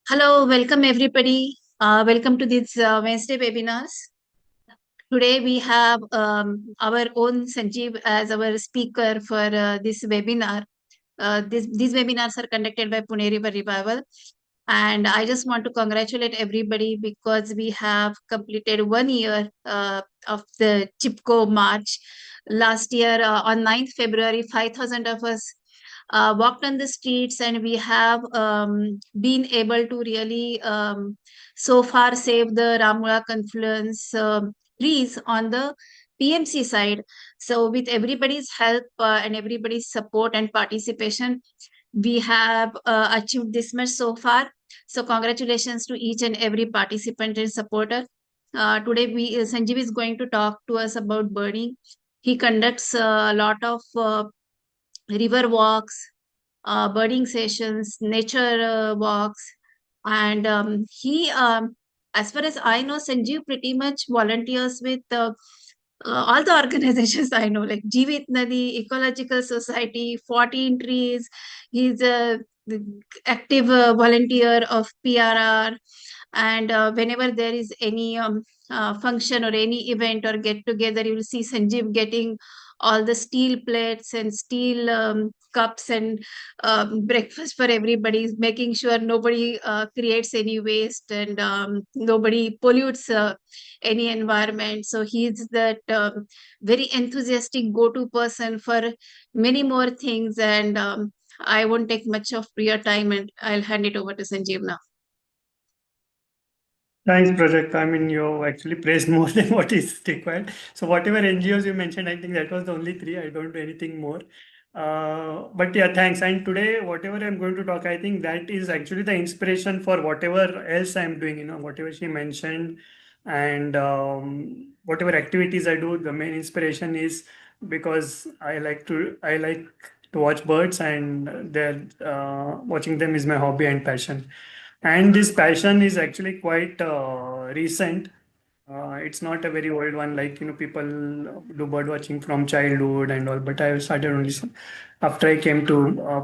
Hello, welcome everybody. Welcome to this Wednesday webinars. Today we have our own Sanjeev as our speaker for this webinar. These webinars are conducted by Pune River Revival. And I just want to congratulate everybody because we have completed 1 year of the Chipko March. Last year on 9th February, 5,000 of us walked on the streets, and we have been able to really so far save the Ramula Confluence trees on the PMC side. So with everybody's help and everybody's support and participation, we have achieved this much so far. So congratulations to each and every participant and supporter. Today Sanjeev is going to talk to us about birding. He conducts a lot of river walks, birding sessions, nature walks, and as far as I know, Sanjeev pretty much volunteers with all the organizations I know, like Jeevit Nadi, Ecological Society, 14 Trees. He's a active volunteer of PRR, and whenever there is any function or any event or get together, you will see Sanjeev getting all the steel plates and steel cups and breakfast for everybody, making sure nobody creates any waste and nobody pollutes any environment. So he's that very enthusiastic go-to person for many more things. And I won't take much of your time, and I'll hand it over to Sanjeev now. Thanks, Project. I mean, you actually praised more than what is required. So whatever NGOs you mentioned, I think that was the only three. I don't do anything more. But yeah, thanks. And today, whatever I'm going to talk, I think that is actually the inspiration for whatever else I'm doing, whatever she mentioned and whatever activities I do, the main inspiration is because I like to watch birds, and they're watching them is my hobby and passion. And this passion is actually quite recent. It's not a very old one, like people do bird watching from childhood and all. But I started only after I came to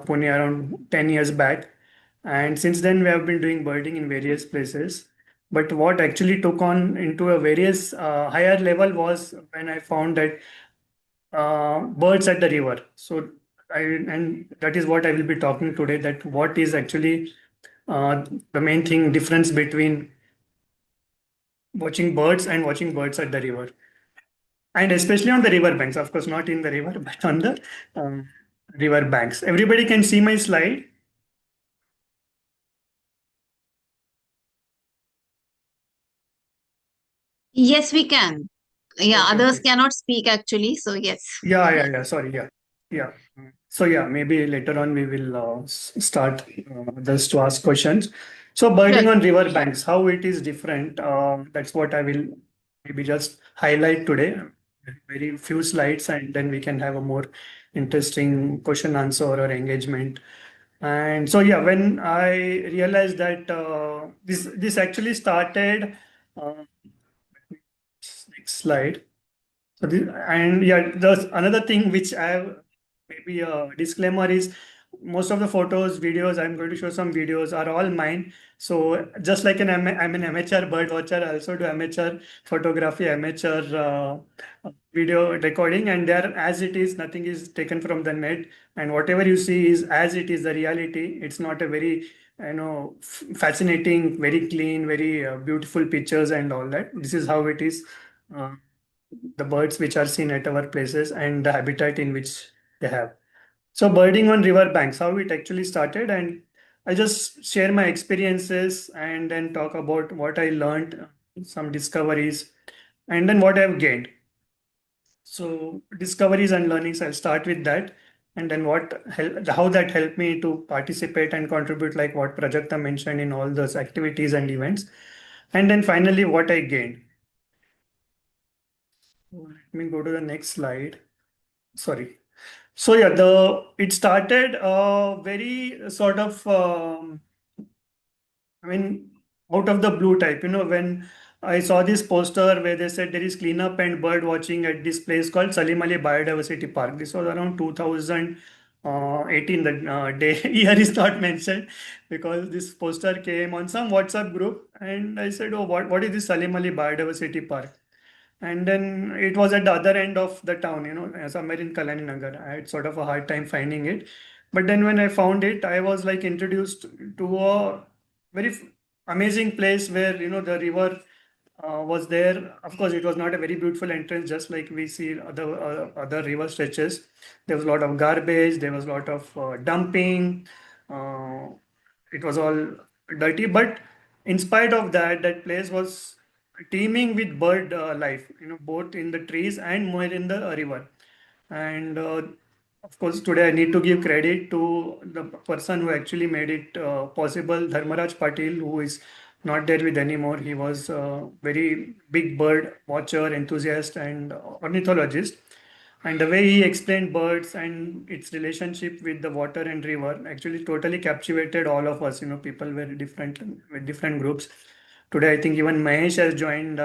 Pune around 10 years back, and since then we have been doing birding in various places. But what actually took on into a various higher level was when I found that birds at the river. So and that is what I will be talking today. That what is actually the main thing difference between watching birds and watching birds at the river, and especially on the river banks, of course not in the river but on the um, river banks. Everybody can see my slide. Yes, we can. Yeah, Okay, others okay. cannot speak actually. So, yes. Yeah, sorry, yeah. So yeah, maybe later on we will start just to ask questions. So Sure. birding on river banks, how it is different, that's what I will maybe just highlight today. Very few slides, and then we can have a more interesting question answer or engagement. And so yeah, when I realized that this actually started, uh, next slide. So and yeah, there's another thing which I have, maybe a disclaimer is, most of the photos, videos, I'm going to show some videos are all mine. So just like I'm an amateur bird watcher, I also do amateur photography, amateur video recording, and there as it is, nothing is taken from the net, and whatever you see is as it is the reality. It's not a very fascinating, very clean, very beautiful pictures and all that. This is how it is. Uh, the birds which are seen at our places and the habitat in which they have. So birding on river banks, how it actually started, and I just share my experiences and then talk about what I learned, some discoveries, and then what I've gained. So discoveries and learnings, I'll start with that, and then how that helped me to participate and contribute, like what Prajakta mentioned in all those activities and events, and then finally what I gained. Let me go to the next slide. Sorry. So yeah, the it started very sort of I mean out of the blue type. When I saw this poster where they said there is cleanup and bird watching at this place called Salim Ali Biodiversity Park. This was around 2000. 18, the day year is not mentioned because this poster came on some WhatsApp group, and I said, "Oh, what is this Salim Ali Biodiversity Park?" And then it was at the other end of the town, somewhere in Kalani Nagar. I had sort of a hard time finding it, but then when I found it, I was like introduced to a very amazing place where the river was there. Of course, it was not a very beautiful entrance, just like we see other river stretches. There was a lot of garbage. There was a lot of dumping. Uh, it was all dirty, but in spite of that, that place was teeming with bird life. Both in the trees and more in the river. And of course, today I need to give credit to the person who actually made it possible, Dharmaraj Patil, who is not there with anymore. He was a very big bird watcher, enthusiast, and ornithologist. And the way he explained birds and its relationship with the water and river actually totally captivated all of us. People were different with different groups. Today, I think even Mahesh has joined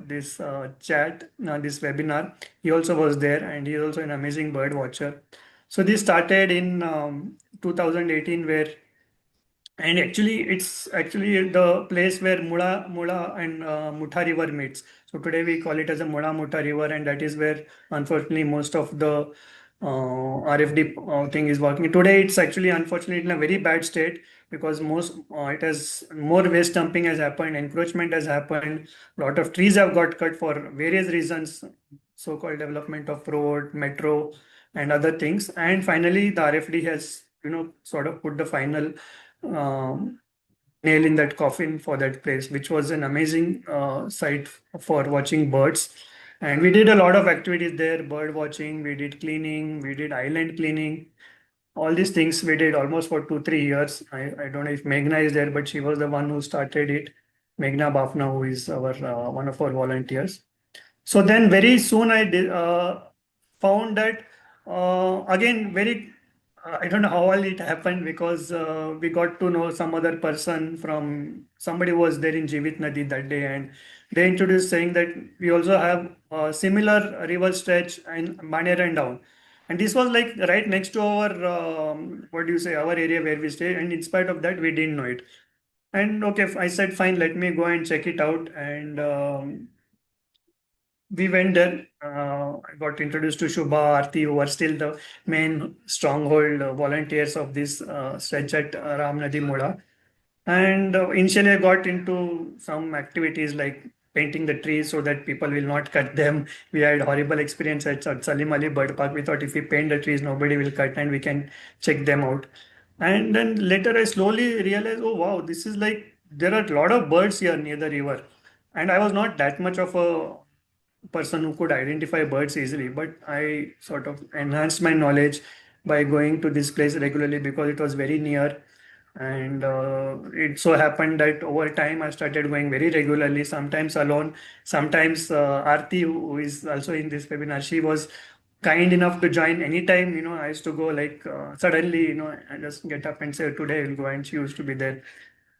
this chat, this webinar. He also was there, and he is also an amazing bird watcher. So this started in 2018, where and actually, it's actually the place where Mula and Mutha River meets. So today we call it as a Mula Mutha River, and that is where, unfortunately, most of the RFD thing is working. Today, it's actually, unfortunately, in a very bad state because most it has more waste dumping has happened, encroachment has happened, a lot of trees have got cut for various reasons, so-called development of road, metro, and other things. And finally, the RFD has sort of put the final um, nail in that coffin for that place, which was an amazing site for watching birds. And we did a lot of activities there, bird watching, we did cleaning, we did island cleaning, all these things we did almost for 2, 3 years. I don't know if Meghna is there, but she was the one who started it. Meghna Bafna, who is our one of our volunteers. So then very soon I did, found that again very I don't know how all it happened because we got to know some other person from somebody who was there in Jivit Nadi that day, and they introduced saying that we also have a similar river stretch in Maner and down. And this was like right next to our what do you say, our area where we stay, and in spite of that we didn't know it. And okay, I said fine, let me go and check it out. And we went there. I got introduced to Shubha, Arti, who are still the main stronghold volunteers of this stretch at Ram Nadi Moda. And initially, I got into some activities like painting the trees so that people will not cut them. We had horrible experience at Salim Ali Bird Park. We thought if we paint the trees, nobody will cut and we can check them out. And then later, I slowly realized, oh wow, this is like there are a lot of birds here near the river. And I was not that much of a person who could identify birds easily, but I sort of enhanced my knowledge by going to this place regularly because it was very near. And it so happened that over time I started going very regularly, sometimes alone, sometimes Arti, who is also in this webinar, she was kind enough to join anytime. I used to go like suddenly, I just get up and say, today we'll go, and she used to be there.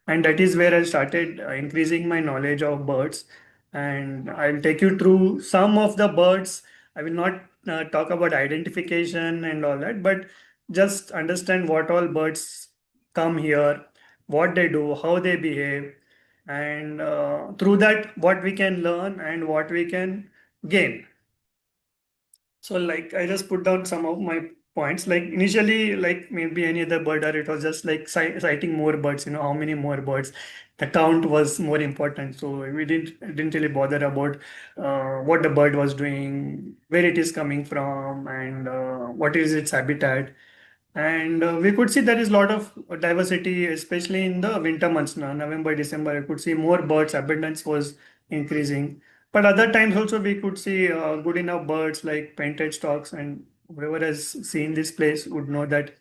And that is where I started increasing my knowledge of birds. And I'll take you through some of the birds. I will not talk about identification and all that, but just understand what all birds come here, what they do, how they behave, and through that, what we can learn and what we can gain. So like I just put down some of my points. Like initially, like maybe any other birder, it was just like citing more birds. How many more birds. The count was more important. So we didn't really bother about what the bird was doing, where it is coming from, and what is its habitat. And we could see there is a lot of diversity, especially in the winter months now, November, December. I could see more birds, abundance was increasing. But other times also we could see good enough birds like painted storks, and whoever has seen this place would know that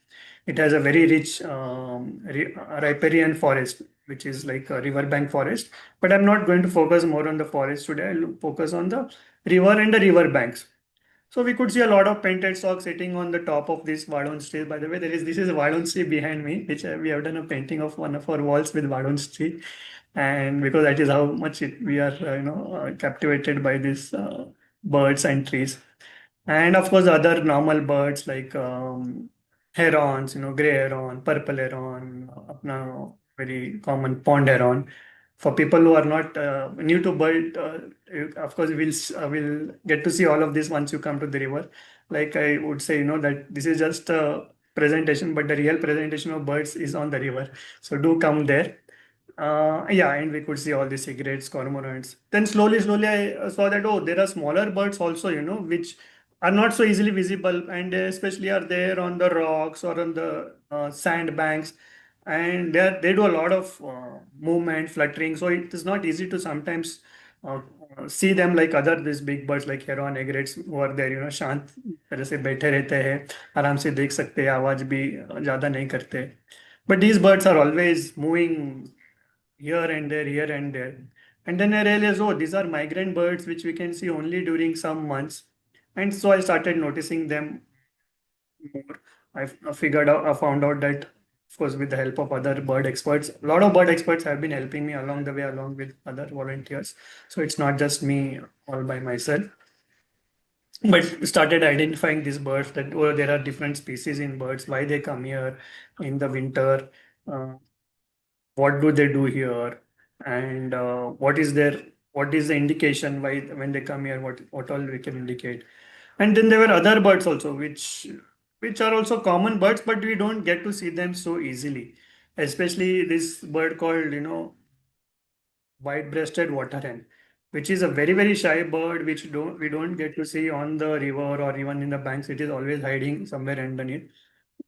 it has a very rich riparian forest, which is like a riverbank forest. But I'm not going to focus more on the forest today. I'll focus on the river and the river banks. So we could see a lot of painted storks sitting on the top of this Vadon's tree. By the way, this is a Vadon's tree behind me, which we have done a painting of one of our walls with Vadon's tree, and because that is how much we are captivated by these birds and trees, and of course other normal birds like herons, gray heron, purple heron, apna very common pond heron. For people who are not new to bird, of course, will get to see all of this once you come to the river. Like I would say, that this is just a presentation, but the real presentation of birds is on the river. So do come there. Yeah, and we could see all the cigarettes, cormorants. Then slowly, I saw that, oh, there are smaller birds also, which are not so easily visible, and they especially are there on the rocks or on the sand banks, and they do a lot of movement, fluttering. So it is not easy to sometimes uh, see them like other these big birds like heron, egrets who are there, शांत तरह से बैठे रहते हैं, आराम से देख सकते हैं, आवाज भी ज्यादा नहीं करते. But these birds are always moving here and there, here and there. And then I realized, oh, these are migrant birds which we can see only during some months. And so I started noticing them more. I found out that, of course, with the help of other bird experts, a lot of bird experts have been helping me along the way, along with other volunteers. So it's not just me all by myself. But started identifying these birds that, oh, there are different species in birds, why they come here in the winter, uh, what do they do here, and what is the indication why when they come here, what all we can indicate. And then there were other birds also which are also common birds, but we don't get to see them so easily, especially this bird called white-breasted waterhen, which is a very shy bird which don't we don't get to see on the river or even in the banks. It is always hiding somewhere underneath.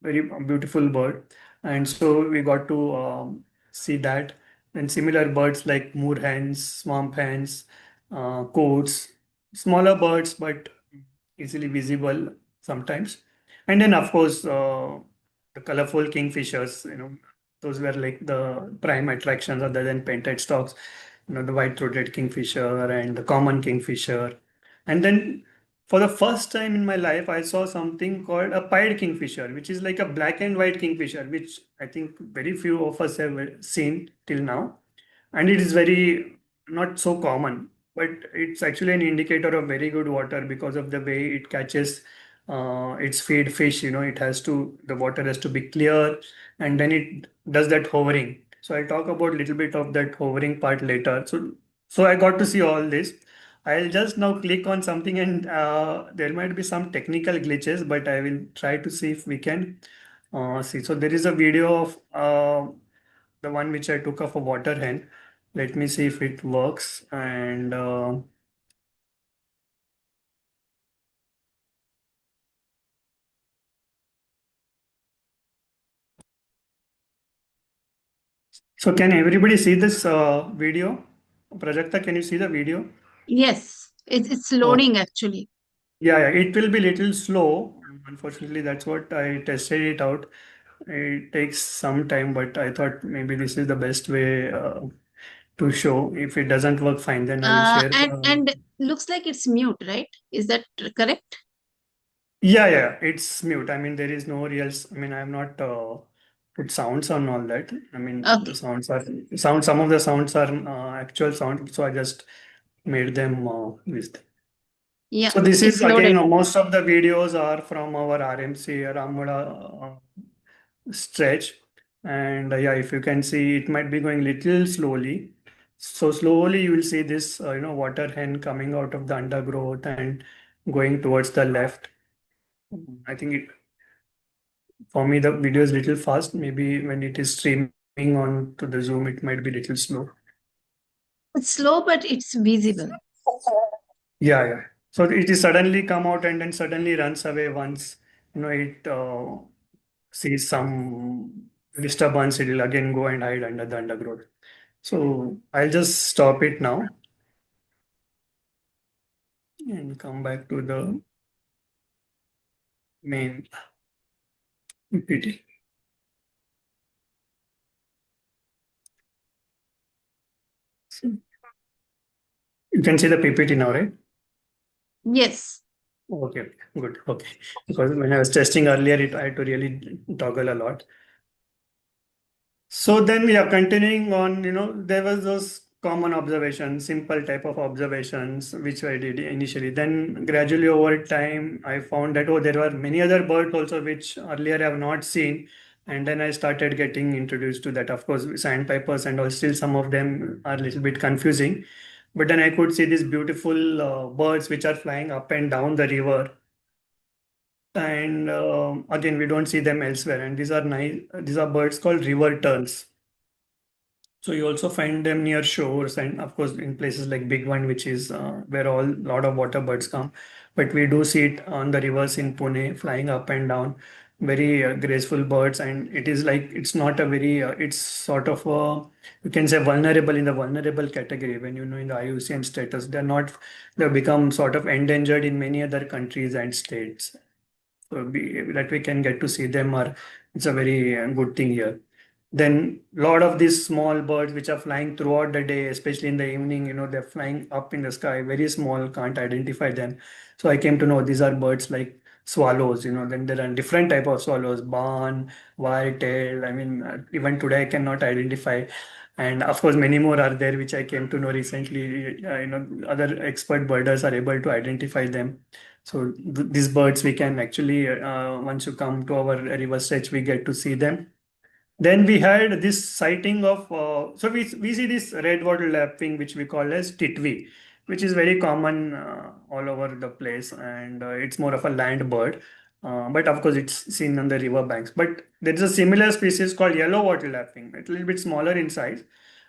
Very beautiful bird. And so we got to see that. And similar birds like moor hens, swamp hens, coats, smaller birds but easily visible sometimes. And then of course the colorful kingfishers, those were like the prime attractions other than painted stocks, the white-throated kingfisher and the common kingfisher. And then for the first time in my life, I saw something called a pied kingfisher, which is like a black and white kingfisher, which I think very few of us have seen till now. And it is very not so common, but it's actually an indicator of very good water because of the way it catches its feed fish. The water has to be clear, and then it does that hovering. So I'll talk about a little bit of that hovering part later. So I got to see all this. I'll just now click on something, and there might be some technical glitches, but I will try to see if we can see. So there is a video of the one which I took of a water hen. Let me see if it works. And so can everybody see this video? Prajakta, can you see the video? Yes, it's Oh, loading actually. yeah, it will be little slow. Unfortunately, that's what I tested it out. It takes some time, but I thought maybe this is the best way to show. If it doesn't work, fine, then I will share the. And looks like it's mute, right? Is that correct? Yeah, it's mute. I mean, there is no real. I mean, I have not put sounds on all that. I mean, the Okay. sounds are sound. Some of the sounds are actual sound, so I just made them with. Yeah, So this is it's again, loaded. most of the videos are from our RMC Ramghoda stretch, and yeah, if you can see, it might be going little slowly. So slowly you will see this, water hen coming out of the undergrowth and going towards the left. I think for me, the video is little fast. Maybe when it is streaming on to the Zoom, it might be little slow. It's slow, but it's visible. Yeah. So it is suddenly come out and then suddenly runs away once, it sees some disturbance. It will again go and hide under the undergrowth. So I'll just stop it now and come back to the main PPT. So you can see the PPT now, right? Yes. Okay, good. Okay. Because when I was testing earlier, I had to really toggle a lot. So then, yeah, continuing on, there was those common observations, simple type of observations, which I did initially. Then gradually over time, I found that, oh, there were many other birds also which earlier I have not seen. And then I started getting introduced to that. Of course, sandpipers and all, still some of them are a little bit confusing. But then I could see these beautiful birds which are flying up and down the river. And again, we don't see them elsewhere. And these are nice, these are birds called river terns. So you also find them near shores and of course in places like Big One, which is where all lot of water birds come. But we do see it on the rivers in Pune, flying up and down, very graceful birds. And it is like it's not a very, it's sort of you can say vulnerable in the vulnerable category. When you know in the IUCN status, they're not, they've become sort of endangered in many other countries and states. So that we can get to see them are, it's a very good thing here. Then a lot of these small birds which are flying throughout the day, especially in the evening, they're flying up in the sky, very small, can't identify them. So I came to know these are birds like swallows, then there are different type of swallows, barn, whitetail. I mean, even today I cannot identify. And of course, many more are there, which I came to know recently. Other expert birders are able to identify them. So these birds we can actually, once you come to our river stretch, we get to see them. Then we had this sighting of, so we see this red wattle lapwing, which we call as titvi, which is very common all over the place, and it's more of a land bird. But of course, it's seen on the river banks. But there is a similar species called yellow wattle lapwing, a little bit smaller in size,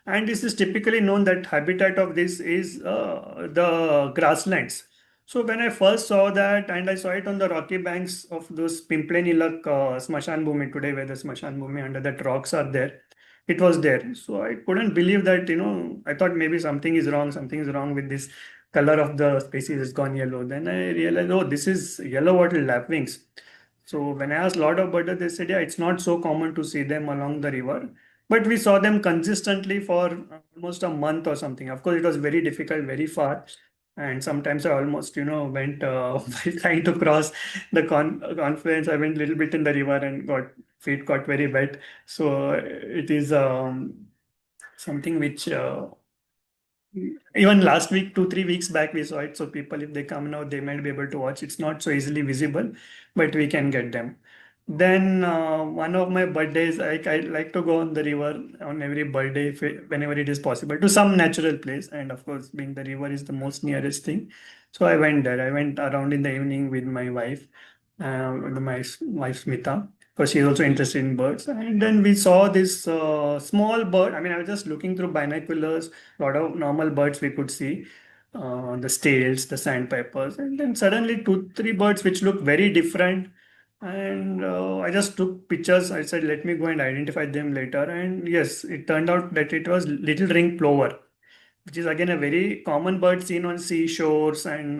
and this is typically known that habitat of this is the grasslands. So when I first saw that, and I saw it on the rocky banks of those Pimple Nilak Smashan Bhumi today, where the Smashan Bhumi under that rocks are there, it was there. So I couldn't believe that, I thought maybe something is wrong with this color of the species has gone yellow. Then I realized, oh, this is yellow wattle lapwings. So when I asked a lot of birders, they said, yeah, it's not so common to see them along the river. But we saw them consistently for almost a month or something. Of course, it was very difficult, very far. And sometimes I almost, went while trying to cross the confluence. I went a little bit in the river and feet got very wet. So it is something which even last week, 2, 3 weeks back, we saw it. So people, if they come now, they might be able to watch. It's not so easily visible, but we can get them. Then one of my birthdays, I like to go on the river on every birthday whenever it is possible to some natural place. And of course, being the river is the most nearest thing. So I went there. I went around in the evening with my wife, my wife Smita, because she's also interested in birds. And then we saw this small bird. I mean, I was just looking through binoculars, a lot of normal birds we could see, the stales, the sandpipers, and then suddenly 2, 3 birds which look very different. And I just took pictures. I said, let me go and identify them later. And yes, it turned out that it was little ring plover, which is again a very common bird seen on seashores and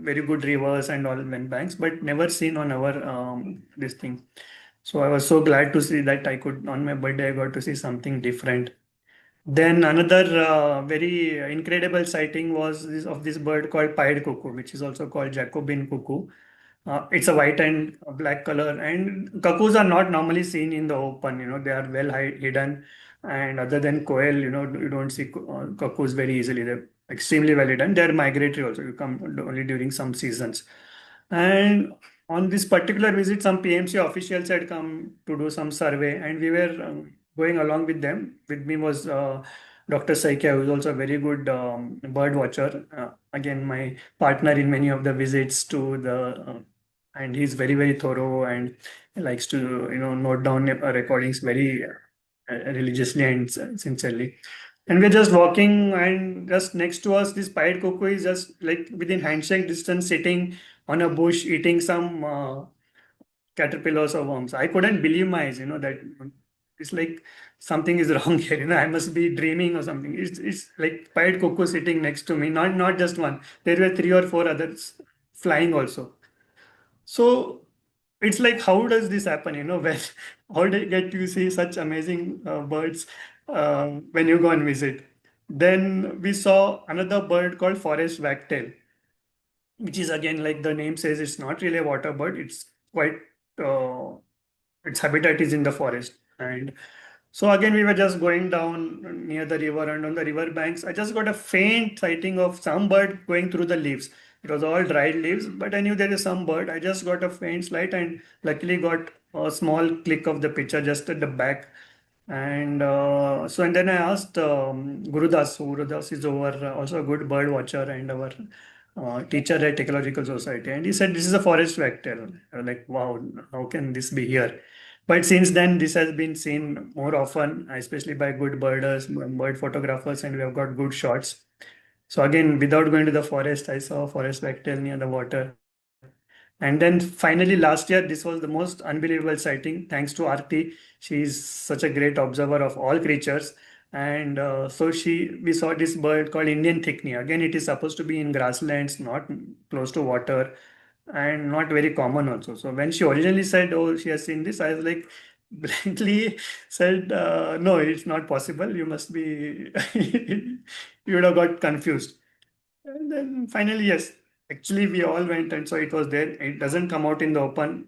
very good rivers and all banks, but never seen on our this thing. So I was so glad to see that I could, on my birthday, I got to see something different. Then another very incredible sighting was of this bird called pied cuckoo, which is also called Jacobin cuckoo. It's a white and a black color, and cuckoos are not normally seen in the open. They are well hidden, and other than quail, you don't see cuckoos very easily. They're extremely well hidden. They're migratory also. You come only during some seasons. And on this particular visit, some PMC officials had come to do some survey, and we were going along with them. With me was Dr. Saikia, who is also a very good bird watcher. Again, my partner in many of the visits to and he's very, very thorough and likes to, note down recordings very religiously and sincerely. And we're just walking, and just next to us, this pied cuckoo is just like within handshake distance, sitting on a bush, eating some caterpillars or worms. I couldn't believe my eyes, that it's like something is wrong here. I must be dreaming or something. It's like pied cuckoo sitting next to me, not just one. There were 3 or 4 others flying also. So it's like, how does this happen? When how do you get to see such amazing birds when you go and visit? Then we saw another bird called forest wagtail, which is again, like the name says, it's not really a water bird. It's quite, its habitat is in the forest. And So again, we were just going down near the river, and on the river banks, I just got a faint sighting of some bird going through the leaves. It was all dried leaves, but I knew there is some bird. I just got a faint light and luckily got a small click of the picture just at the back. And then I asked Gurudas. Gurudas is our also a good bird watcher and our teacher at Ecological Society. And he said, "This is a forest vector." I was like, wow, how can this be here? But since then, this has been seen more often, especially by good birders, bird photographers, and we have got good shots. So again, without going to the forest, I saw a forest vector near the water. And then finally, last year, this was the most unbelievable sighting. Thanks to Aarti, she is such a great observer of all creatures. And we saw this bird called Indian Thickknee. Again, it is supposed to be in grasslands, not close to water, and not very common also. So when she originally said, "Oh, she has seen this," I was like, blankly said, "No, it's not possible. You must be." You would have got confused. And then finally, yes, actually, we all went and so it was there. It doesn't come out in the open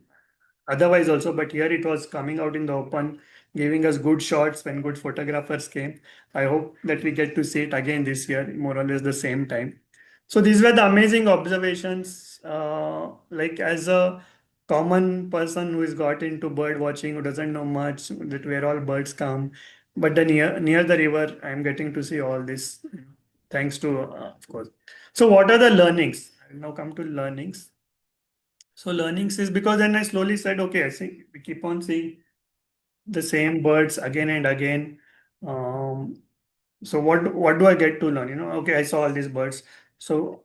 otherwise also, but here it was coming out in the open, giving us good shots when good photographers came. I hope that we get to see it again this year, more or less the same time. So these were the amazing observations. Like as a common person who has got into bird watching, who doesn't know much, that where all birds come, but then near the river, I'm getting to see all this, thanks to of course. So what are the learnings? I'll now come to learnings. So learnings is because then I slowly said, okay, I see we keep on seeing the same birds again and again. Um, so what do I get to learn? Okay, I saw all these birds. So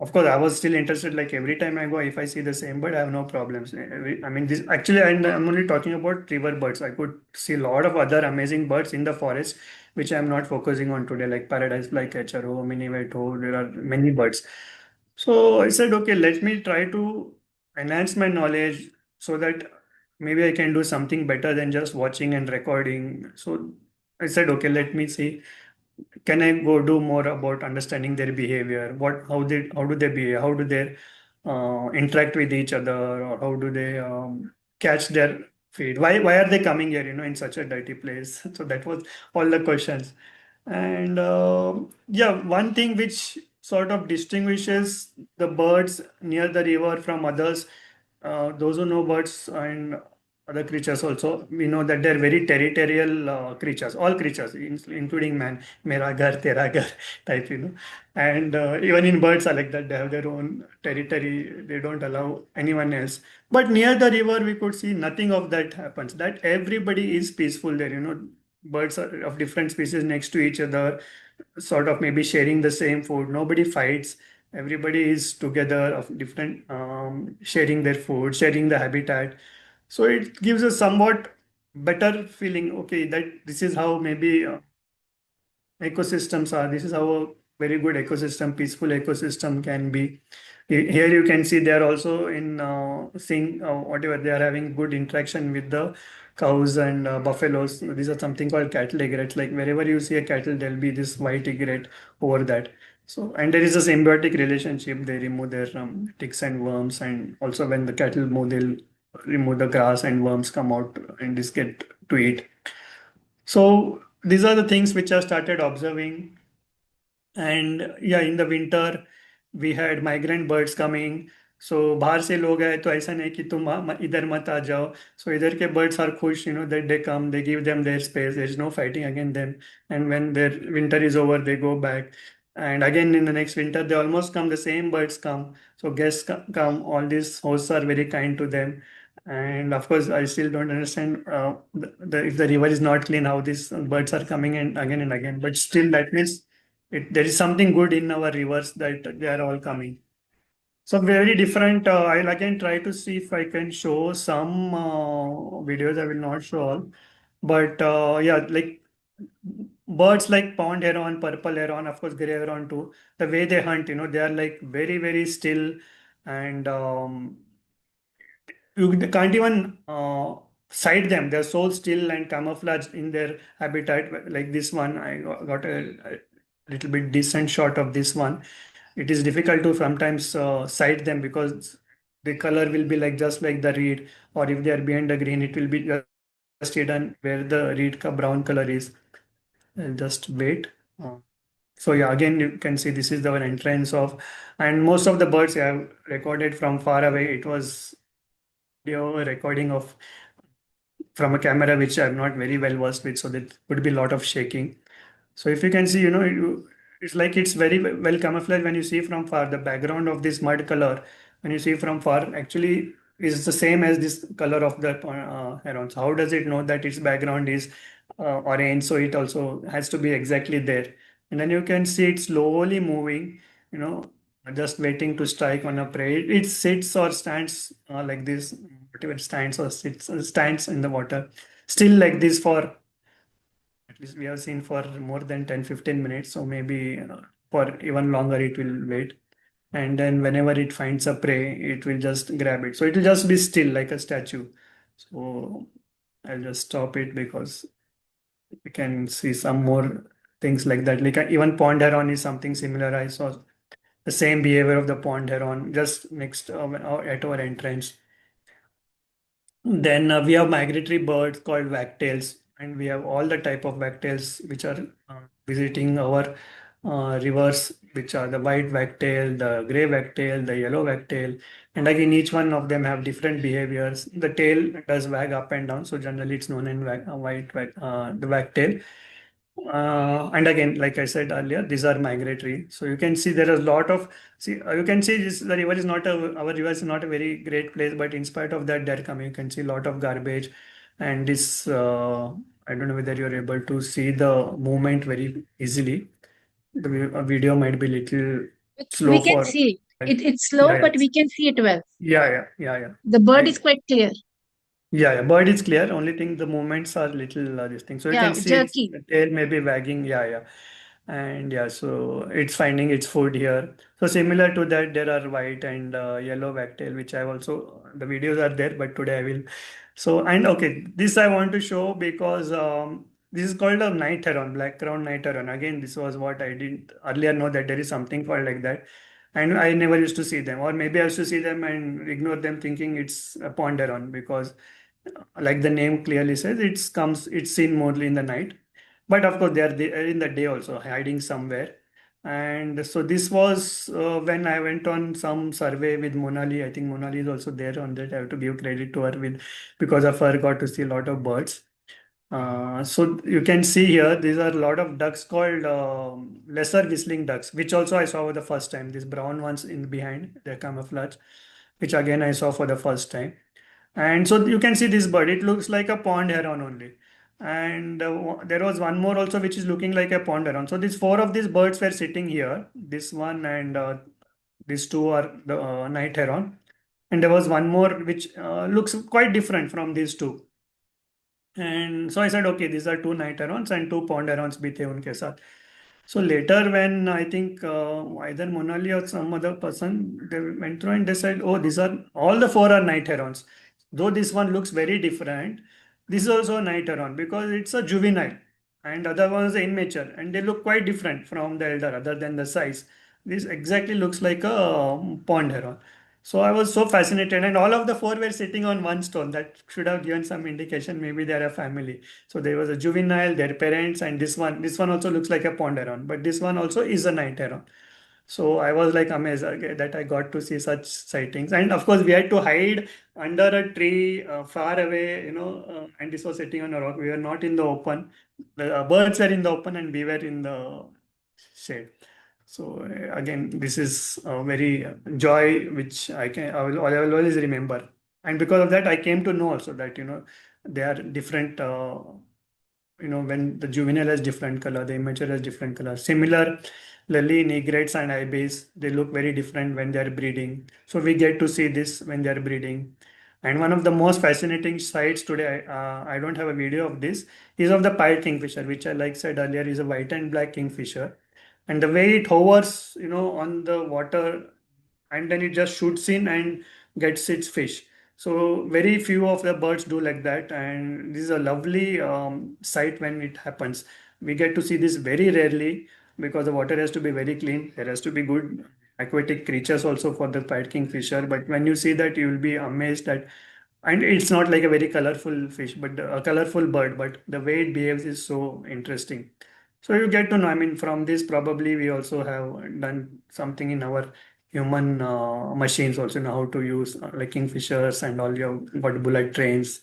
of course I was still interested. Like every time I go, if I see the same bird, I have no problems. I mean, this actually, I'm only talking about river birds. I could see a lot of other amazing birds in the forest, which I'm not focusing on today, like paradise flycatcher, minivet, there are many birds. So I said, okay, let me try to enhance my knowledge so that maybe I can do something better than just watching and recording. So I said, okay, let me see. Can I go do more about understanding their behavior? How do they behave? How do they interact with each other? Or how do they catch their feed? Why are they coming here, in such a dirty place? So that was all the questions. And yeah, one thing which sort of distinguishes the birds near the river from others, those who know birds and other creatures also, we know that they're very territorial creatures, all creatures, including man, mera ghar, tera ghar type, And even in birds are like that, they have their own territory, they don't allow anyone else. But near the river, we could see nothing of that happens, that everybody is peaceful there, birds are of different species next to each other, sort of maybe sharing the same food. Nobody fights. Everybody is together of different, sharing their food, sharing the habitat. So it gives a somewhat better feeling. Okay, that this is how maybe ecosystems are. This is how a very good ecosystem, peaceful ecosystem can be. Here you can see they are also in seeing whatever they are having good interaction with the cows and buffaloes. These are something called cattle egrets. Like wherever you see a cattle, there'll be this white egret over that. So and there is a symbiotic relationship. They remove their ticks and worms, and also when the cattle move, they'll remove the grass and worms come out and just get to eat. So these are the things which I started observing. And yeah, in the winter we had migrant birds coming. So बाहर से लोग आए तो ऐसा नहीं कि तुम इधर मत आ जाओ. So इधर के birds are खुश, that they come, they give them their space. There is no fighting against them. And when their winter is over, they go back. And again in the next winter, they almost come. The same birds come. So guests come. All these hosts are very kind to them. And of course, I still don't understand if the river is not clean, how these birds are coming and again. But still, that means there is something good in our rivers that they are all coming. So very different. I'll again try to see if I can show some videos. I will not show all, but yeah, like birds like pond heron, purple heron, of course, gray heron too. The way they hunt, they are like very, very still, and you can't even sight them. They're so still and camouflaged in their habitat. Like this one, I got a little bit decent shot of this one. It is difficult to sometimes sight them because the color will be like just like the reed, or if they are behind the green, it will be just just hidden where the reed brown color is. I'll just wait. Uh, so yeah, again you can see this is our entrance of, and most of the birds I have recorded from far away. It was video recording of from a camera which I'm not very well versed with, so there would be a lot of shaking. So if you can see, it's like it's very well camouflaged when you see from far. The background of this mud color, when you see from far, actually is the same as this color of the heron. So how does it know that its background is orange? So it also has to be exactly there. And then you can see it slowly moving, you know, just waiting to strike on a prey. It sits or stands like this, whatever stands or sits, stands in the water, still like this for at least we have seen for more than 10-15 minutes. So maybe for even longer it will wait. And then whenever it finds a prey, it will just grab it. So it will just be still like a statue. So I'll just stop it because we can see some more things like that. Like even pond heron is something similar. I saw the same behavior of the pond heron just next at our entrance. Then we have migratory birds called wagtails, and we have all the type of wagtails which are visiting our rivers, which are the white wagtail, the gray wagtail, the yellow wagtail, and again each one of them have different behaviors. The tail does wag up and down, so generally it's known in the wagtail. And again, like I said earlier, these are migratory. So you can see there is a lot of you can see this the river is not our river is not a very great place, but in spite of that, there coming you can see a lot of garbage, and this I don't know whether you're able to see the movement very easily. The video might be little slow We can for see yeah, it's slow, yeah, but we can see it well. yeah. The bird I is quite clear. Yeah, bird is clear. Only thing the movements are little this thing. So you Yeah, can see its jerky. tail may be wagging. Yeah. And yeah, so it's finding its food here. So similar to that, there are white and yellow wagtail, which I've also the videos are there, but today I will. So and okay, this I want to show because this is called a night heron, black crown night heron. Again, this was what I didn't earlier know that there is something called like that, and I never used to see them, or maybe I used to see them and ignore them, thinking it's a pond heron because like the name clearly says, it's seen mostly in the night. But of course, they are there in the day also, hiding somewhere. And so this was when I went on some survey with Monali. I think Monali is also there on that. I have to give credit to her with because of her got to see a lot of birds. So you can see here, these are a lot of ducks called lesser whistling ducks, which also I saw for the first time. These brown ones in behind, they're camouflage, which again I saw for the first time. And so you can see this bird. It looks like a pond heron only. And there was one more also which is looking like a pond heron. So these four of these birds were sitting here. This one and these two are the night heron. And there was one more which looks quite different from these two. And so I said, okay, these are two night herons and two pond herons bhi the unke साथ. So later, when I think either Monali or some other person, they went through and they said, "Oh, these are all the four are night herons. Though this one looks very different, this is also a night heron because it's a juvenile, and other one is immature, and they look quite different from the elder, other than the size. This exactly looks like a pond heron." So I was so fascinated, and all of the four were sitting on one stone. That should have given some indication. Maybe they're a family. So there was a juvenile, their parents, and this one. This one also looks like a pond heron, but this one also is a night heron. So I was like amazed that I got to see such sightings. And of course, we had to hide under a tree far away, and this was sitting on a rock. We were not in the open. The birds were in the open, and we were in the shade. So again, this is a very joy which I will always remember. And because of that, I came to know also that they are different. When the juvenile has different color, the immature has different color. Similarly, negrates and ibis, they look very different when they are breeding. So we get to see this when they are breeding. And one of the most fascinating sights today, I don't have a video of this, is of the pied kingfisher, which I like said earlier is a white and black kingfisher. And the way it hovers, on the water, and then it just shoots in and gets its fish. So very few of the birds do like that, and this is a lovely sight when it happens. We get to see this very rarely because the water has to be very clean. There has to be good aquatic creatures also for the pied kingfisher. But when you see that, you will be amazed that and it's not like a very colorful fish, but a colorful bird, but the way it behaves is so interesting. So you get to know, I mean, from this, probably we also have done something in our human machines also, know how to use like kingfishers and all your what bullet trains.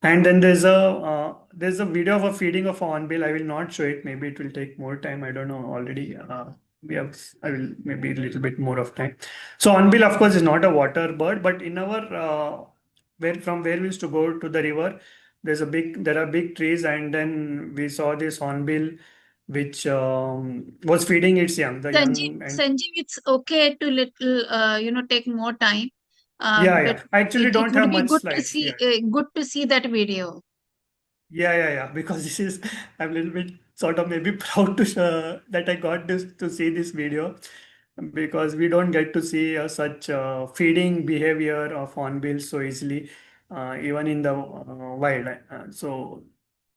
And then there's a video of a feeding of a hornbill. I will not show it. Maybe it will take more time. I don't know. Already we have. I will maybe a little bit more of time. So hornbill, of course, is not a water bird, but in our where we used to go to the river, there are big trees, and then we saw this hornbill, which was feeding its young, the Sanjeev, young, and Sanjeev, it's okay to little, take more time, yeah, but yeah. I actually it don't have would be much slides. Yeah. good to see that video. Yeah. Because this is, I'm a little bit sort of maybe proud to show that I got this to see this video because we don't get to see such feeding behavior of hornbills so easily, even in the wild.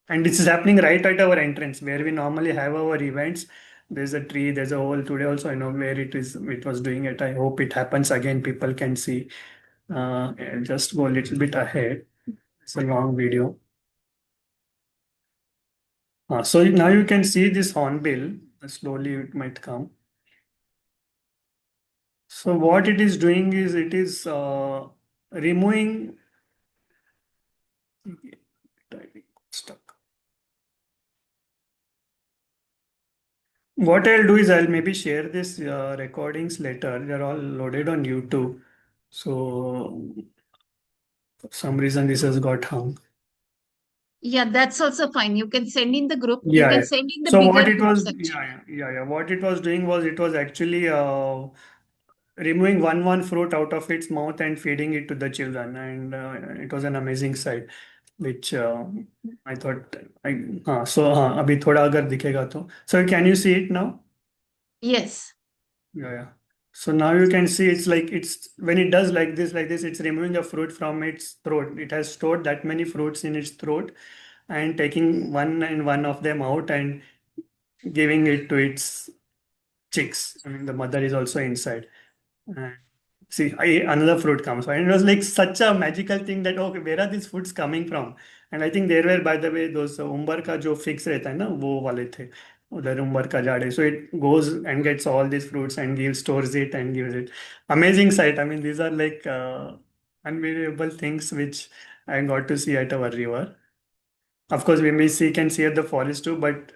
And this is happening right at our entrance where we normally have our events. There's a tree, there's a hole. Today also, I know where it is. It was doing it. I hope it happens again. People can see. And just go a little bit ahead. It's a long video. So now you can see this hornbill. Slowly it might come. So what it is doing is it is removing. Stuck. What I'll do is I'll maybe share this recordings later. They're all loaded on YouTube. So for some reason this has got hung. Yeah, that's also fine. You can send in the group. You Yeah, can yeah. send in the So bigger what it groups was, actually. yeah. What it was doing was it was actually removing one fruit out of its mouth and feeding it to the children, and it was an amazing sight, which I thought I so अभी थोड़ा अगर दिखेगा तो so can you see it now? Yes. Yeah. So now you can see it's like it's when it does like this, it's removing the fruit from its throat. It has stored that many fruits in its throat and taking one and one of them out and giving it to its chicks. I mean, the mother is also inside. And see, another fruit comes. And it was like such a magical thing that, okay, where are these fruits coming from? And I think there were, by the way, those umbar ka jo fix रहता है ना वो वाले थे उधर umbar का झाड़ है. So it goes and gets all these fruits and gives stores it and gives it. Amazing sight. I mean, these are like unbelievable things which I got to see at our river. Of course, we may see can see at the forest too, but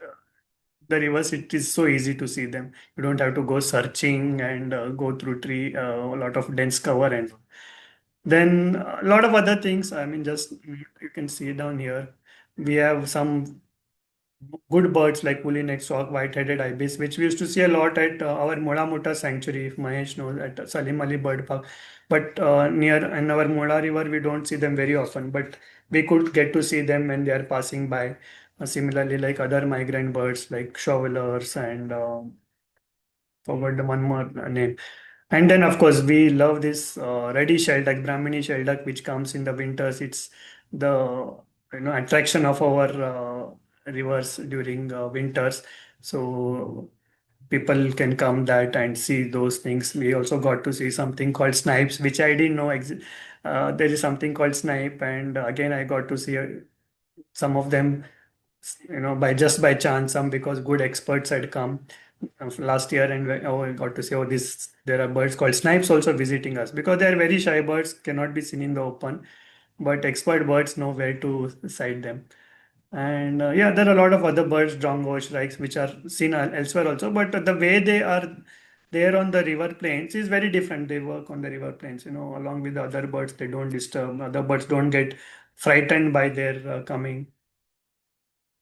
the rivers it is so easy to see them. You don't have to go searching and go through tree a lot of dense cover, and then a lot of other things. I mean, just you can see down here we have some good birds like woolly neck stork, white-headed ibis, which we used to see a lot at our Mola Mota sanctuary, if Mahesh knows, at Salim Ali Bird Park. But near in our Mola River, we don't see them very often. But we could get to see them when they are passing by. Similarly, like other migrant birds like shovelers and forgot the one more name. And then, of course, we love this reddy shelduck, Brahmini shelduck, which comes in the winters. It's the attraction of our rivers during winters. So people can come that and see those things. We also got to see something called snipes, which I didn't know. There is something called snipe, and again, I got to see some of them by just by chance, some because good experts had come last year, and I got to say, oh, this there are birds called snipes also visiting us because they are very shy birds, cannot be seen in the open, but expert birds know where to sight them. And yeah, there are a lot of other birds, drongo, shrikes, which are seen elsewhere also, but the way they are there on the river plains is very different. They work on the river plains, along with the other birds. They don't disturb. Other birds don't get frightened by their coming.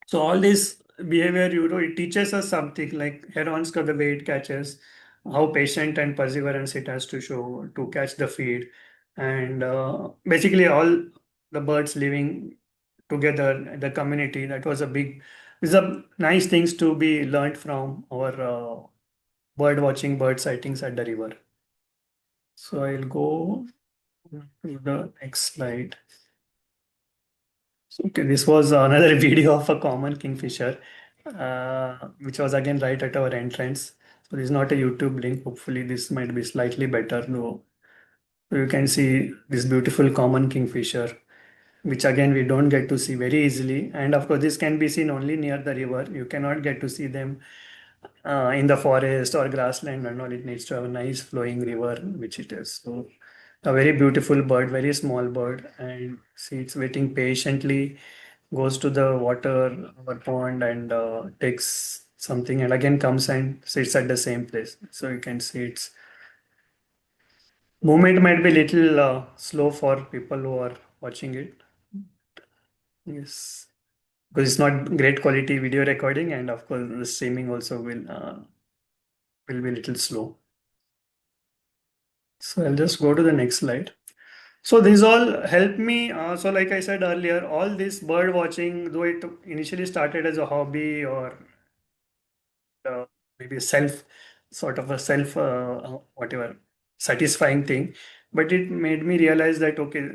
So all this behavior, it teaches us something like herons, the way it catches, how patient and perseverance it has to show to catch the feed, and basically all the birds living together, the community. That was a big, these are nice things to be learned from our bird watching, bird sightings at the river. So I'll go to the next slide. So, okay, this was another video of a common kingfisher, which was again right at our entrance. So this is not a YouTube link. Hopefully, this might be slightly better. No. So you can see this beautiful common kingfisher, which again we don't get to see very easily. And of course, this can be seen only near the river. You cannot get to see them in the forest or grassland and all. It needs to have a nice flowing river, which it is. So a very beautiful bird, very small bird, and see it's waiting patiently, goes to the water or pond and takes something and again comes and sits at the same place. So you can see its movement might be little slow for people who are watching it. Yes, because it's not great quality video recording, and of course the streaming also will be a little slow. So I'll just go to the next slide. So these all help me. So like I said earlier, all this bird watching, though it initially started as a hobby or uh, maybe a self sort of a self whatever satisfying thing, but it made me realize that okay,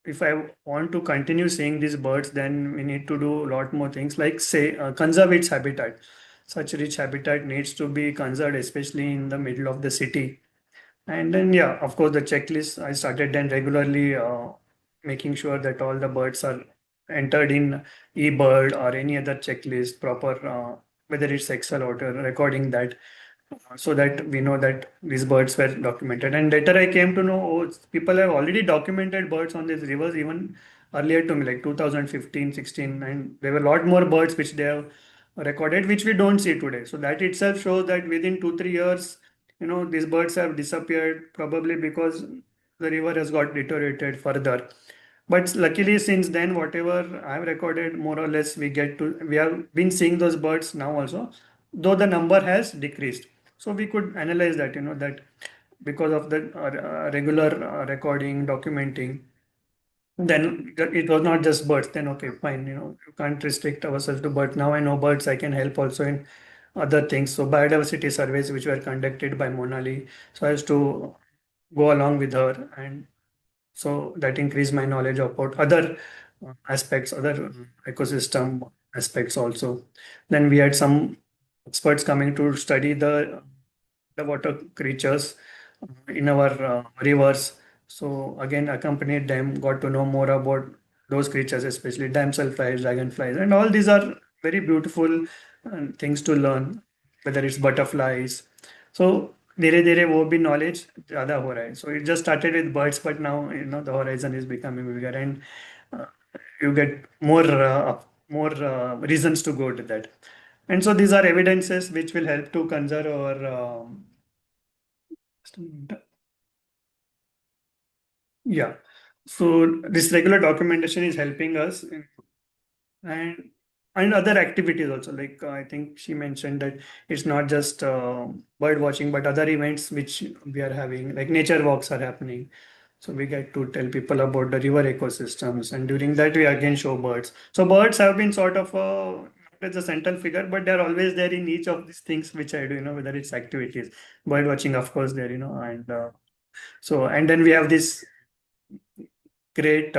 if I want to continue seeing these birds, then we need to do a lot more things like say conserve its habitat. Such rich habitat needs to be conserved, especially in the middle of the city. And then, yeah, of course, the checklist I started then regularly making sure that all the birds are entered in eBird or any other checklist, proper, whether it's Excel or recording that, so that we know that these birds were documented. And later I came to know, oh, people have already documented birds on these rivers even earlier to me, like 2015, 16, and there were a lot more birds which they have recorded, which we don't see today. So that itself shows that within 2, 3 years, these birds have disappeared probably because the river has got deteriorated further. But luckily, since then, whatever I've recorded, more or less, we have been seeing those birds now also, though the number has decreased. So we could analyze that, that because of the regular recording, documenting, then it was not just birds. Then okay, fine, you can't restrict ourselves to birds. Now I know birds, I can help also in other things. So biodiversity surveys which were conducted by Monali, so I used to go along with her, and so that increased my knowledge about other aspects, other ecosystem aspects also. Then we had some experts coming to study the water creatures in our rivers. So again, accompanied them, got to know more about those creatures, especially damselflies, dragonflies, and all these are very beautiful things to learn, whether it's butterflies. So धीरे धीरे वो भी knowledge ज़्यादा हो रहा है. So it just started with birds, but now the horizon is becoming bigger, and uh, you get more reasons to go to that. And so these are evidences which will help to conserve our yeah. So this regular documentation is helping us and other activities also. Like I think she mentioned that it's not just bird watching, but other events which we are having, like nature walks are happening. So we get to tell people about the river ecosystems, and during that we again show birds. So birds have been sort of not as a central figure, but they're always there in each of these things which I do. Whether it's activities, bird watching, of course, there. And so and then we have this great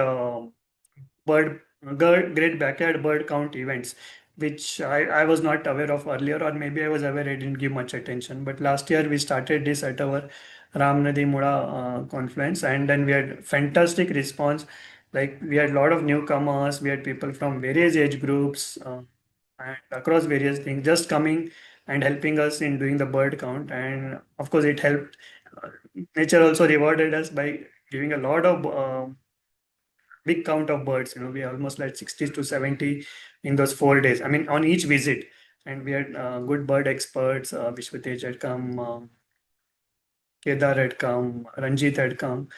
bird great backyard bird count events, which I was not aware of earlier, or maybe I was aware, I didn't give much attention. But last year we started this at our Ram Nadi Mula confluence, and then we had fantastic response. Like we had a lot of newcomers, we had people from various age groups and across various things just coming and helping us in doing the bird count. And of course it helped. Nature also rewarded us by giving a lot of big count of birds. We almost like 60 to 70 in those 4 days. I mean, on each visit. And we had good bird experts. Vishwatej had come, Kedar had come, Ranjit had come.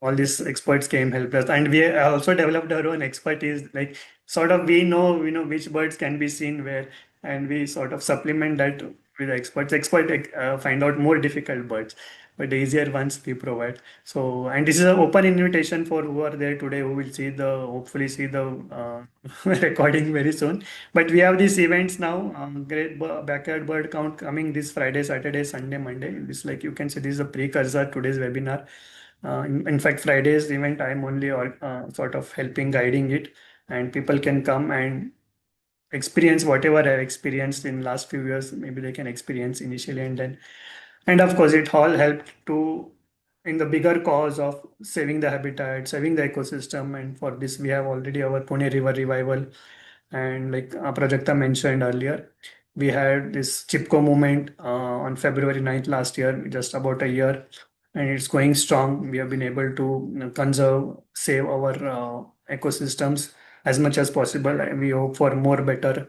All these experts came help us, and we also developed our own expertise. Like sort of we know which birds can be seen where, and we sort of supplement that with experts. Find out more difficult birds, but the easier ones we provide. So, and this is an open invitation for who are there today, who will hopefully see the recording very soon. But we have these events now. Backyard bird count coming this Friday, Saturday, Sunday, Monday. This, like you can see, this is a precursor to today's webinar. In fact, Friday's event, I'm only sort of helping guiding it, and people can come and experience whatever I've experienced in last few years. Maybe they can experience initially, and then, and of course, it all helped to in the bigger cause of saving the habitat, saving the ecosystem. And for this, we have already our Pune River Revival. And like Prajakta mentioned earlier, we had this Chipko movement on February 9th last year, just about a year, and it's going strong. We have been able to conserve, save our ecosystems as much as possible. And we hope for more better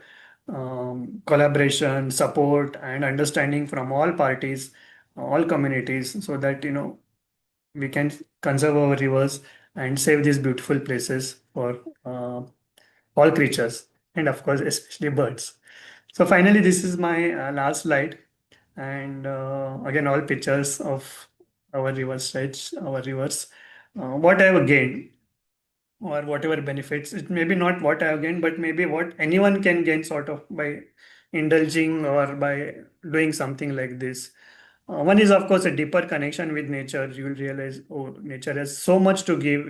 collaboration, support, and understanding from all parties, all communities, so that we can conserve our rivers and save these beautiful places for all creatures, and of course, especially birds. So finally, this is my last slide, and again, all pictures of our river stretch, our rivers. What I have gained or whatever benefits, it may be not what I have gained, but maybe what anyone can gain sort of by indulging or by doing something like this. One is, of course, a deeper connection with nature. You will realize, oh, nature has so much to give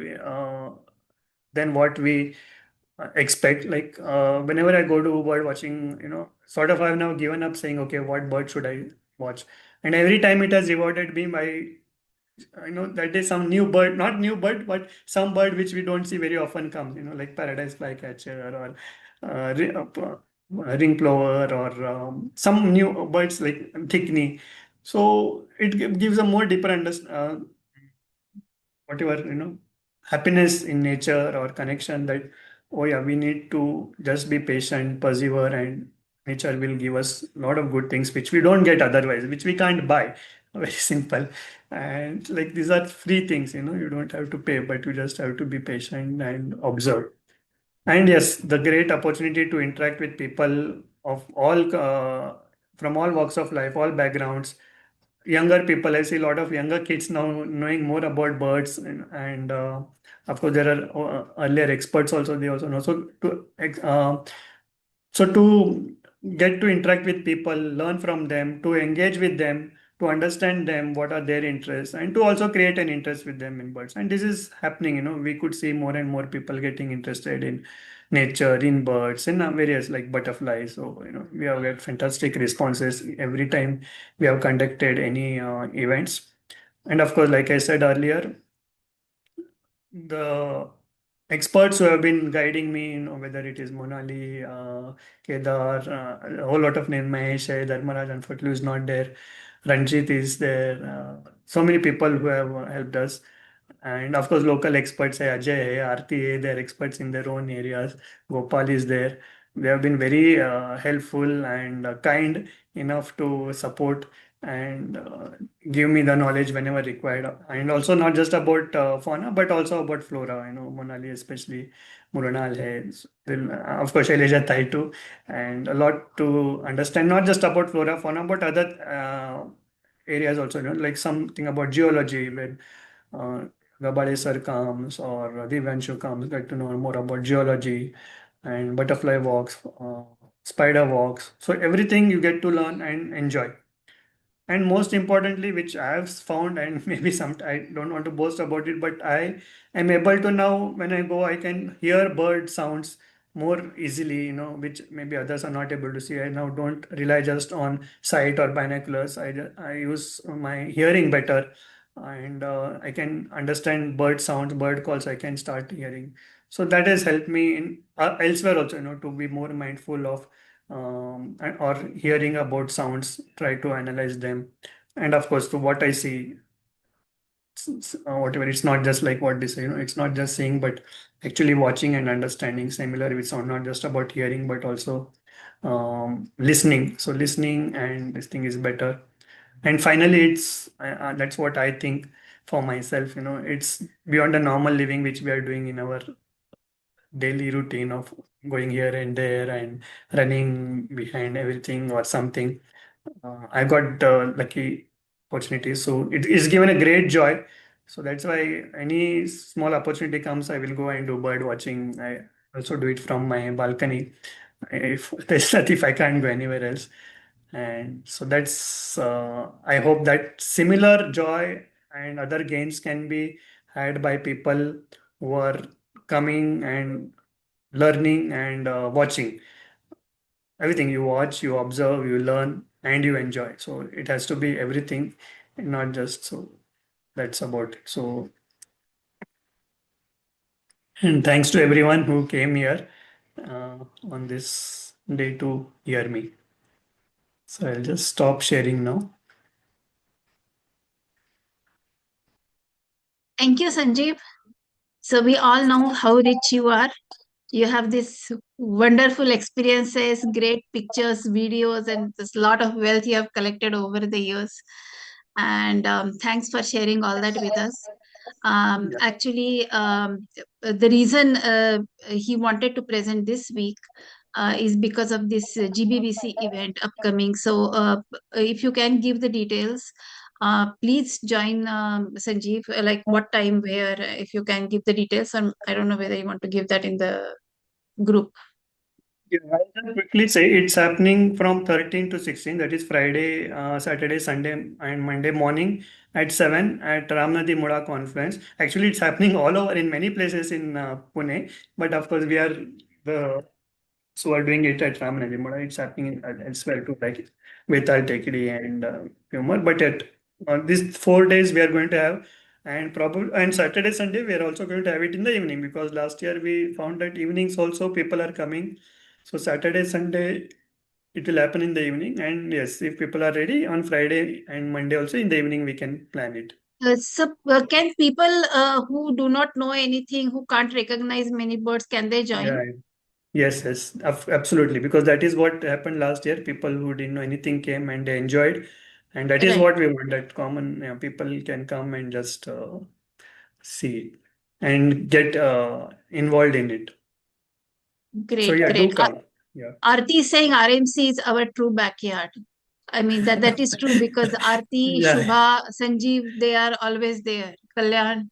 than what we expect. Like whenever I go to bird watching, sort of I've now given up saying, okay, what bird should I watch? And every time it has rewarded me by, that is some new bird, not new bird, but some bird which we don't see very often comes, like paradise flycatcher or ring plover or some new birds like Thickknee. So it gives a more deeper understanding, whatever happiness in nature or connection, that oh yeah, we need to just be patient, persevere, and nature will give us a lot of good things which we don't get otherwise, which we can't buy. Very simple. And like these are free things, you don't have to pay, but you just have to be patient and observe. And yes, the great opportunity to interact with people of all from all walks of life, all backgrounds, younger people. I see a lot of younger kids now knowing more about birds, and of course there are earlier experts also. They also know. So to get to interact with people, learn from them, to engage with them, to understand them, what are their interests, and to also create an interest with them in birds. And this is happening. We could see more and more people getting interested in nature, in birds, in various like butterflies. So we have got fantastic responses every time we have conducted any events. And of course, like I said earlier, the experts who have been guiding me, whether it is Monali, Kedar, a whole lot of names, Mahesh, Dharmaraj, unfortunately, is not there. Ranjit is there. So many people who have helped us. And of course, local experts, Ajay, Aarti, they're experts in their own areas. Gopal is there. They have been very helpful and kind enough to support and give me the knowledge whenever required. And also not just about fauna, but also about flora. Monali especially, Murunal hai. Of course, Shaileja Thai too. And a lot to understand, not just about flora, fauna, but other areas also, like something about geology, where uh, Gabale sir comes or Divyanshu comes, get to know more about geology and butterfly walks, spider walks. So everything you get to learn and enjoy. And most importantly, which I have found, and maybe some I don't want to boast about it, but I am able to now, when I go, I can hear bird sounds more easily, which maybe others are not able to see. I now don't rely just on sight or binoculars. I use my hearing better, and I can understand bird sounds, bird calls. I can start hearing. So that has helped me in elsewhere also, to be more mindful of or hearing about sounds, try to analyze them. And of course, to what I see, whatever, it's not just like what they say, it's not just seeing, but actually watching and understanding. Similar with sound, not just about hearing, but also listening. So listening and listening is better. And finally, that's what I think for myself. It's beyond the normal living which we are doing in our daily routine of going here and there and running behind everything or something. I got lucky opportunities, so it is given a great joy. So that's why any small opportunity comes, I will go and do bird watching. I also do it from my balcony if there's not, if I can't go anywhere else. And so that's I hope that similar joy and other gains can be had by people who are coming and learning and watching. Everything you watch, you observe, you learn, and you enjoy. So it has to be everything, not just so. that's about it. So, and thanks to everyone who came here on this day to hear me. So I'll just stop sharing now. Thank you, Sanjeev. So we all know how rich you are. You have this wonderful experiences, great pictures, videos, and this lot of wealth you have collected over the years. And thanks for sharing all that with us. Yeah. Actually, the reason he wanted to present this week is because of this GBBC event upcoming. So, if you can give the details, please join Sanjeev. Like what time, where, if you can give the details. I don't know whether you want to give that in the group. Yeah, I'll just quickly say it's happening from 13 to 16, that is Friday, Saturday, Sunday, and Monday morning at 7 at Ramnadi Mura Confluence. Actually, it's happening all over in many places in Pune, but of course, we are the so are doing it at Ramanajamala. It's happening elsewhere too, like with our Thickknee and few more. But at these 4 days we are going to have, and probably and Saturday, Sunday we are also going to have it in the evening because last year we found that evenings also people are coming. So Saturday, Sunday it will happen in the evening, and yes, if people are ready on Friday and Monday also in the evening we can plan it. So, can people who do not know anything, who can't recognize many birds, can they join? Yeah. Yes, yes, absolutely. Because that is what happened last year. People who didn't know anything came and they enjoyed, and that is Right. what we want. That common, people can come and just see and get involved in it. So Great, yeah, do great. come. Yeah, Aarti is saying RMC is our true backyard. I mean that is true because Aarti, yeah, Shubha, Sanjeev, they are always there. Kalyan.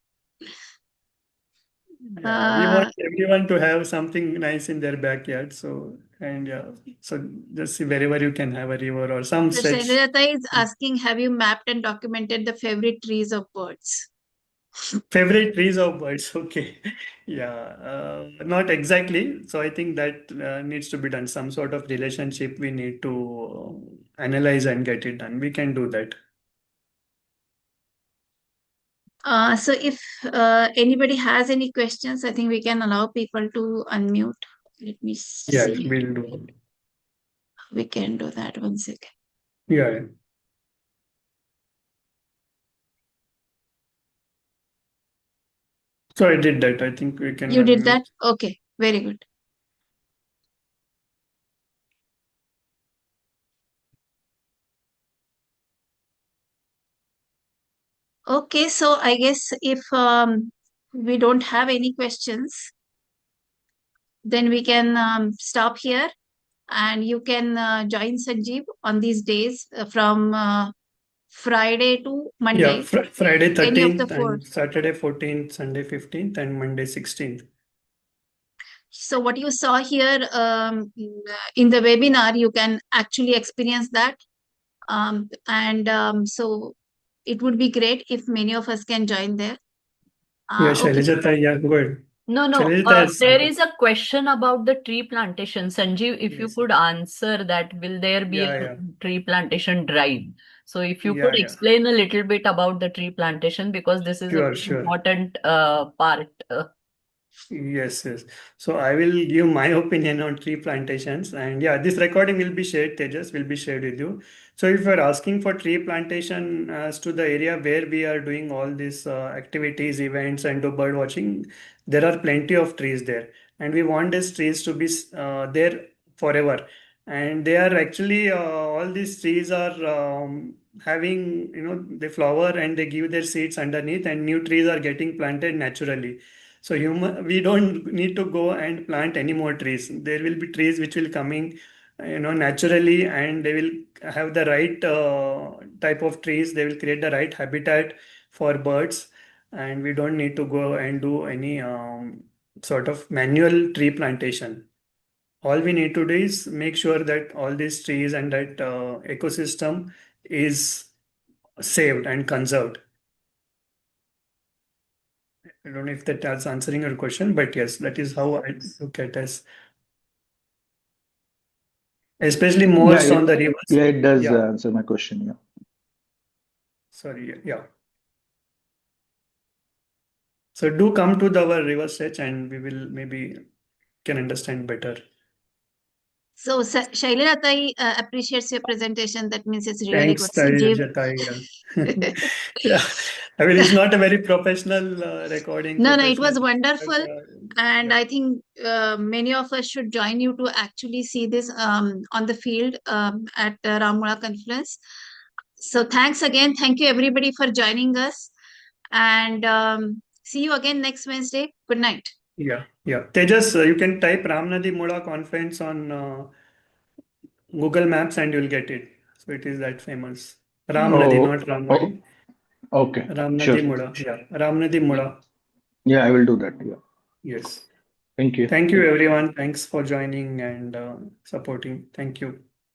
yeah. We want Uh, everyone to have something nice in their backyard. So and yeah, so just see wherever you can have a river or some so stretch. Shailajata is asking, have you mapped and documented the favorite trees of birds? Favorite trees of birds. Okay. Yeah. Not exactly. So I think that needs to be done. Some sort of relationship we need to analyze and get it done. We can do that. So if anybody has any questions, I think we can allow people to unmute. Let me Yeah, see. we'll do. We can do that. One second. Yeah. Yeah. So I did that. I think we can You did unmute. that? Okay, very good. Okay, so I guess if we don't have any questions, then we can stop here and you can join Sanjeev on these days from Friday to Yeah, Monday, Friday any of the 13th four. and Saturday 14th, Sunday 15th, and Monday 16th. So what you saw here in the webinar, you can actually experience that. And so it would be great if many of us can join there. Yeah, Okay. Shailajata, yeah, go ahead. No, no. Shailajata has There something. is a question about the tree plantation. Sanjeev, if you Yes. could answer that, will there be Yeah, a yeah. tree plantation drive? So if you could Yeah, yeah. explain a little bit about the tree plantation, because this is a Sure, very sure. important part. Yes, yes. So I will give my opinion on tree plantations. And yeah, this recording will be shared, Tejas, will be shared with you. So if you're asking for tree plantation as to the area where we are doing all these activities, events, and do bird watching, there are plenty of trees there. And we want these trees to be there forever. And they are actually, all these trees are having, they flower and they give their seeds underneath, and new trees are getting planted naturally. So we don't need to go and plant any more trees. There will be trees which will coming, naturally, and they will have the right type of trees. They will create the right habitat for birds, and we don't need to go and do any sort of manual tree plantation. All we need to do is make sure that all these trees and that ecosystem is saved and conserved. I don't know if that is answering your question, but yes, that is how I look at it. Especially more Yeah, on the it rivers. yeah it does Yeah, answer my question. Yeah. sorry. Yeah. So do come to our river stretch and we will maybe can understand better. So Shailila Tai appreciates your presentation. That means it's really good. Thanks, Sanjeev. Jatai. Yeah, I mean, it's not a very professional recording, No, it professional, was but wonderful. And yeah, I think many of us should join you to actually see this on the field at Ramula Confluence. So thanks again. Thank you everybody for joining us. And see you again next Wednesday. Good night. yeah. Tejas, you can type Ramnadi Mula Conference on Google Maps and you'll get it. So it is that famous. Ramnadi, not Oh, Ramnadi. okay. Ramnadi Sure. Mula. Yeah, Ramnadi Mula. Yeah, I will do that. Yeah. Yes. Thank you. Thank you, everyone. Thanks for joining and supporting. Thank you.